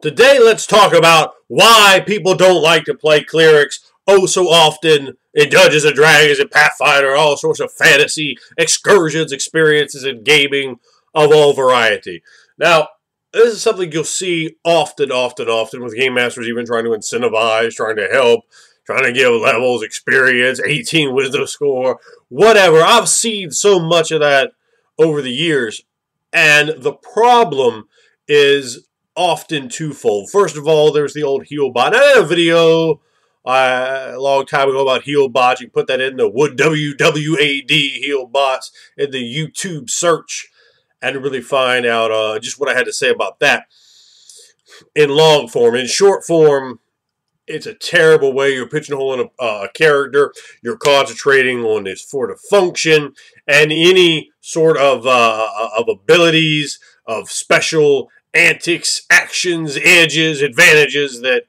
Today, let's talk about why people don't like to play Clerics oh so often in Dungeons and Dragons and Pathfinder, all sorts of fantasy excursions, experiences, and gaming of all variety. Now, this is something you'll see often with game masters even trying to incentivize, trying to help, trying to give levels, experience, 18 wisdom score, whatever. I've seen so much of that over the years, and the problem is often twofold. First of all, there's the old heal bot. I had a video a long time ago about heal bots. You can put that in the WWAD heal bots in the YouTube search and really find out just what I had to say about that in long form. In short form, it's a terrible way. You're pigeonholing a character. You're concentrating on this sort of function and any sort of abilities, of special antics, actions, edges, advantages that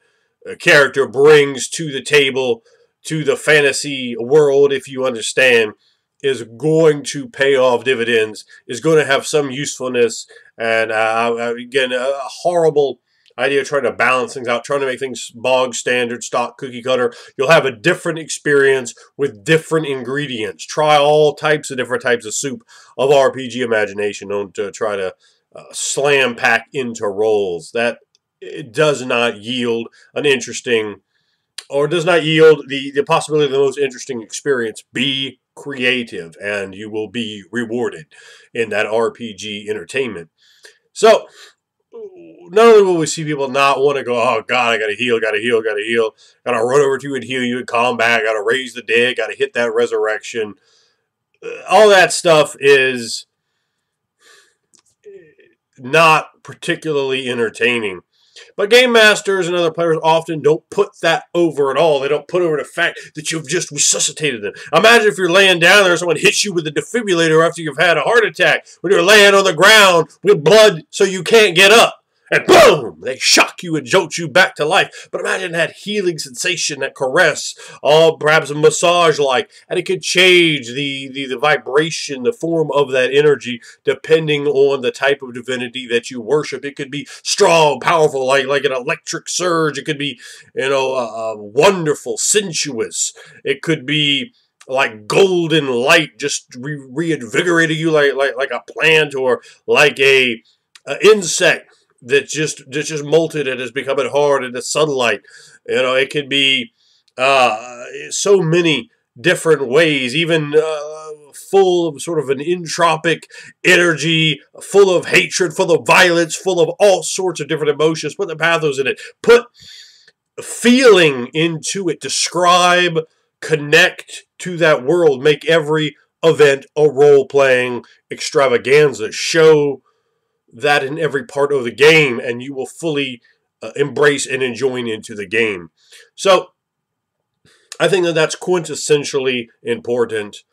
a character brings to the table, to the fantasy world, if you understand, is going to pay off dividends, is going to have some usefulness. And again, a horrible idea trying to balance things out, trying to make things bog standard, stock, cookie cutter. You'll have a different experience with different ingredients. Try all types of different types of soup of RPG imagination. Don't try to slam pack into roles. That it does not yield an interesting, or does not yield the possibility of the most interesting experience. Be creative and you will be rewarded in that RPG entertainment. So not only will we see people not want to go, oh God, I gotta heal, gotta run over to you and heal you and combat, gotta raise the dead, gotta hit that resurrection. All that stuff is not particularly entertaining. But game masters and other players often don't put that over at all. They don't put over the fact that you've just resuscitated them. Imagine if you're laying down there and someone hits you with a defibrillator after you've had a heart attack, when you're laying on the ground with blood so you can't get up. And boom, they shock you and jolt you back to life. But imagine that healing sensation, that caress, perhaps a massage-like, and it could change the vibration, the form of that energy, depending on the type of divinity that you worship. It could be strong, powerful, like an electric surge. It could be, wonderful, sensuous. It could be like golden light, just reinvigorating you like a plant, or like a insect that just molted and is becoming hard in the sunlight. It could be so many different ways, even full of sort of an entropic energy, full of hatred, full of violence, full of all sorts of different emotions. Put the pathos in it. Put feeling into it. Describe, connect to that world. Make every event a role-playing extravaganza. Show that in every part of the game, and you will fully embrace and join into the game. So I think that that's quintessentially important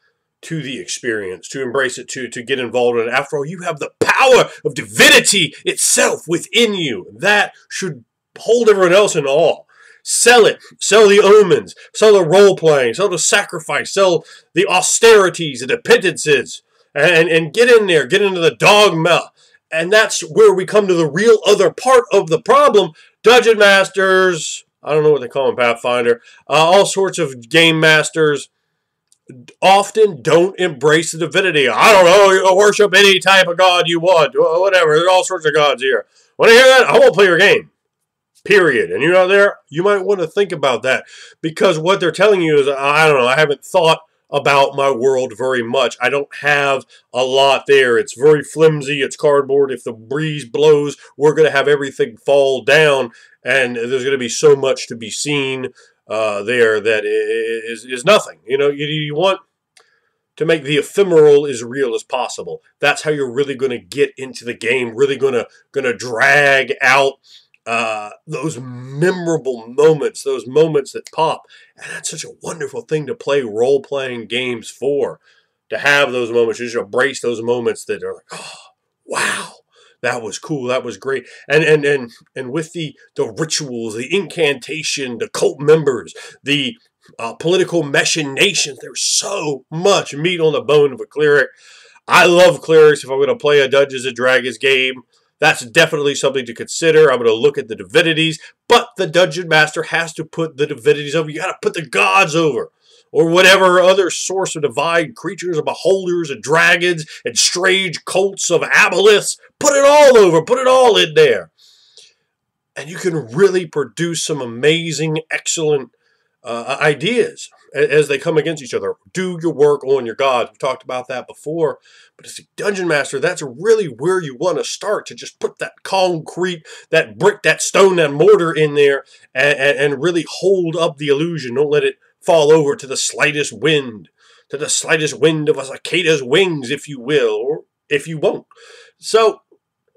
to the experience, to embrace it, to get involved in it. After all, you have the power of divinity itself within you. That should hold everyone else in awe. Sell it. Sell the omens. Sell the role-playing. Sell the sacrifice. Sell the austerities, the penances, and get in there. Get into the dogma. And that's where we come to the real other part of the problem. Dungeon masters, I don't know what they call them, Pathfinder, all sorts of game masters often don't embrace the divinity. I don't know, you worship any type of god you want, whatever, there's all sorts of gods here. Want to hear that? I won't play your game. Period. And you're not there, you might want to think about that. Because what they're telling you is, I don't know, I haven't thought about my world very much. I don't have a lot there. It's very flimsy. It's cardboard. If the breeze blows, we're going to have everything fall down, and there's going to be so much to be seen there that is nothing. You want to make the ephemeral as real as possible. That's how you're really going to get into the game, really going to drag out those memorable moments, those moments that pop. And that's such a wonderful thing to play role-playing games for, to have those moments, just embrace those moments that are like, oh, wow, that was cool, that was great. And with the rituals, the incantation, the cult members, the political machinations, there's so much meat on the bone of a cleric. I love clerics. If I'm going to play a Dungeons & Dragons game, That's definitely something to consider. I'm going to look at the divinities, but the dungeon master has to put the divinities over. You got to put the gods over, or whatever other source of divine creatures and beholders and dragons and strange cults of aboleths. Put it all over. Put it all in there. And you can really produce some amazing, excellent ideas as they come against each other. Do your work on your gods. We've talked about that before. But as a dungeon master, that's really where you want to start, to just put that concrete, that brick, that stone, that mortar in there and really hold up the illusion. Don't let it fall over to the slightest wind of a cicada's wings, if you will, or if you won't. So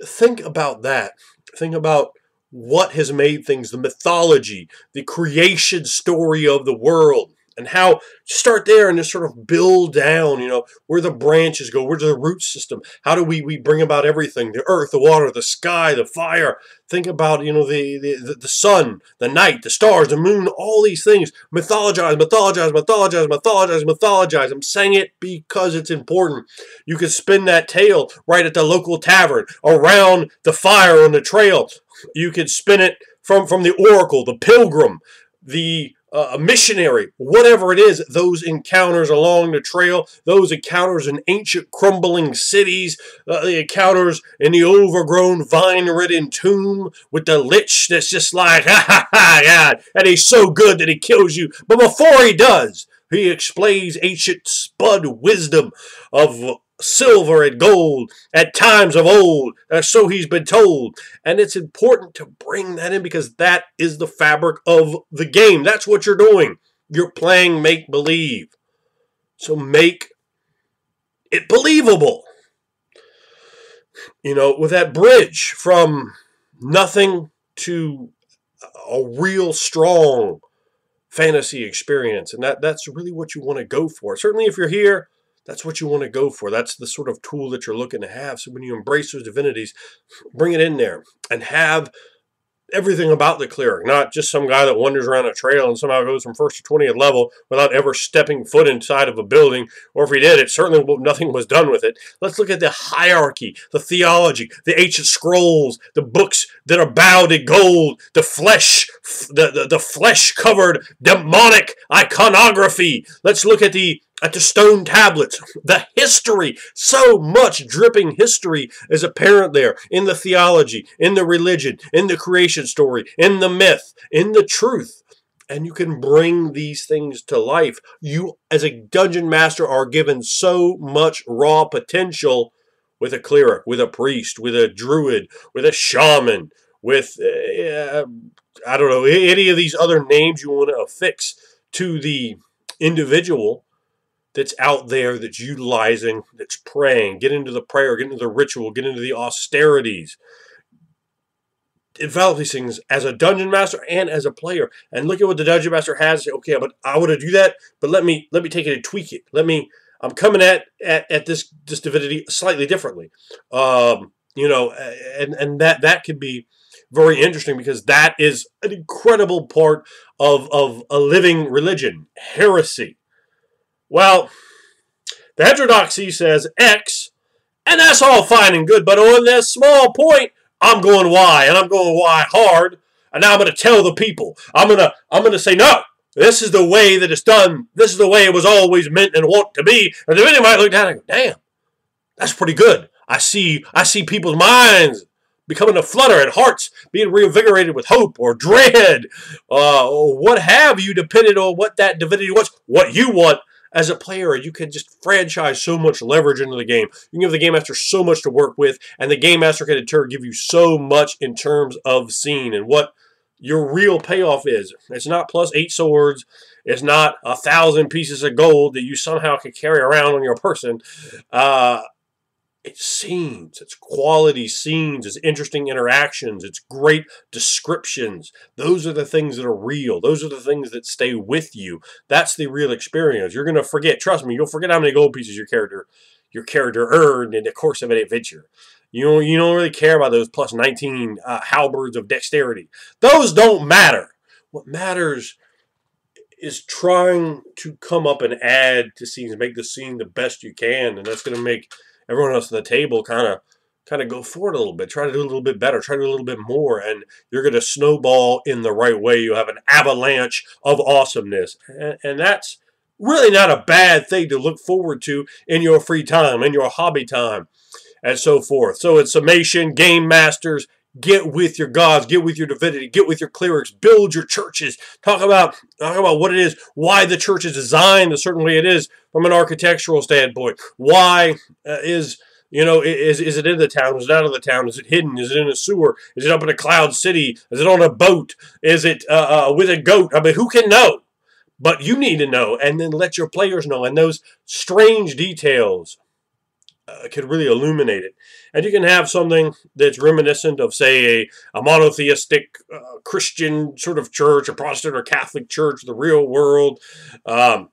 think about that. Think about what has made things, the mythology, the creation story of the world, and how start there and just sort of build down, where the branches go, where's the root system, how do we bring about everything, the earth, the water, the sky, the fire. Think about, the sun, the night, the stars, the moon, all these things. Mythologize. I'm saying it because it's important. You can spin that tale right at the local tavern, around the fire on the trail. You can spin it from the oracle, the pilgrim, the missionary, whatever it is, those encounters along the trail, those encounters in ancient crumbling cities, the encounters in the overgrown vine-ridden tomb with the lich that's just like, ha, God, and he's so good that he kills you. But before he does, he explains ancient spud wisdom of silver and gold at times of old, so he's been told. And it's important to bring that in because that is the fabric of the game. That's what you're doing. You're playing make-believe. So make it believable. With that bridge from nothing to a real strong fantasy experience. And that's really what you want to go for. Certainly if you're here, that's what you want to go for. That's the sort of tool that you're looking to have. So when you embrace those divinities, bring it in there and have everything about the cleric, not just some guy that wanders around a trail and somehow goes from 1st to 20th level without ever stepping foot inside of a building, or if he did, nothing was done with it. Let's look at the hierarchy, the theology, the ancient scrolls, the books that are bound in gold, the flesh-covered demonic iconography. Let's look at the stone tablets, the history. So much dripping history is apparent there in the theology, in the religion, in the creation story, in the myth, in the truth. And you can bring these things to life. You, as a dungeon master, are given so much raw potential with a cleric, with a priest, with a druid, with a shaman, with, I don't know, any of these other names you want to affix to the individual that's out there, that's utilizing, that's praying. Get into the prayer, get into the ritual, get into the austerities. Develop these things as a dungeon master and as a player. And look at what the dungeon master has. Say, okay, but I want to do that, but let me take it and tweak it. I'm coming at this divinity slightly differently. And that could be very interesting because that is an incredible part of a living religion, heresy. Well, the heterodoxy says X, and that's all fine and good, but on this small point, I'm going Y, and I'm going Y hard, and now I'm going to tell the people. I'm going to say, no, this is the way that it's done. This is the way it was always meant and want to be. And the video might look down and go, damn, that's pretty good. I see people's minds becoming a flutter and hearts being reinvigorated with hope or dread, or what have you, depending on what that divinity wants, what you want. As a player, you can just franchise so much leverage into the game. You can give the Game Master so much to work with, and the Game Master can in turn give you so much in terms of scene and what your real payoff is. It's not plus 8 swords. It's not 1,000 pieces of gold that you somehow can carry around on your person. It's scenes, it's quality scenes, it's interesting interactions, it's great descriptions. Those are the things that are real. Those are the things that stay with you. That's the real experience. You're going to forget, trust me, you'll forget how many gold pieces your character earned in the course of an adventure. You don't really care about those plus 19 halberds of dexterity. Those don't matter. What matters is trying to come up and add to scenes, make the scene the best you can, and that's going to make everyone else at the table kind of kind of go forward a little bit, try to do a little bit better, try to do a little bit more, and you're going to snowball in the right way. You have an avalanche of awesomeness, and that's really not a bad thing to look forward to in your free time, in your hobby time, and so forth. So in summation, game masters, get with your gods, get with your divinity, get with your clerics, build your churches, talk about what it is, why the church is designed a certain way it is from an architectural standpoint. Why is it in the town? Is it out of the town? Is it hidden? Is it in a sewer? Is it up in a cloud city? Is it on a boat? Is it with a goat? I mean, who can know? But you need to know, and then let your players know. And those strange details can really illuminate it. And you can have something that's reminiscent of, say, a monotheistic Christian sort of church, a Protestant or Catholic church, the real world. And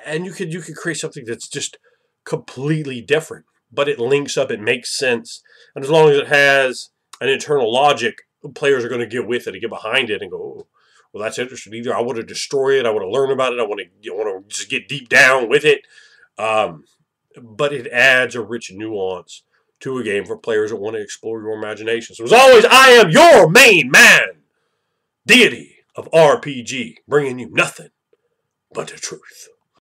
you could create something that's just completely different. But it links up, it makes sense. And as long as it has an internal logic, players are going to get with it and get behind it and go, oh, well, that's interesting. Either I want to destroy it, I want to learn about it, I want to just get deep down with it. But it adds a rich nuance to a game for players that want to explore your imagination. So as always, I am your main man, deity of RPG, bringing you nothing but the truth.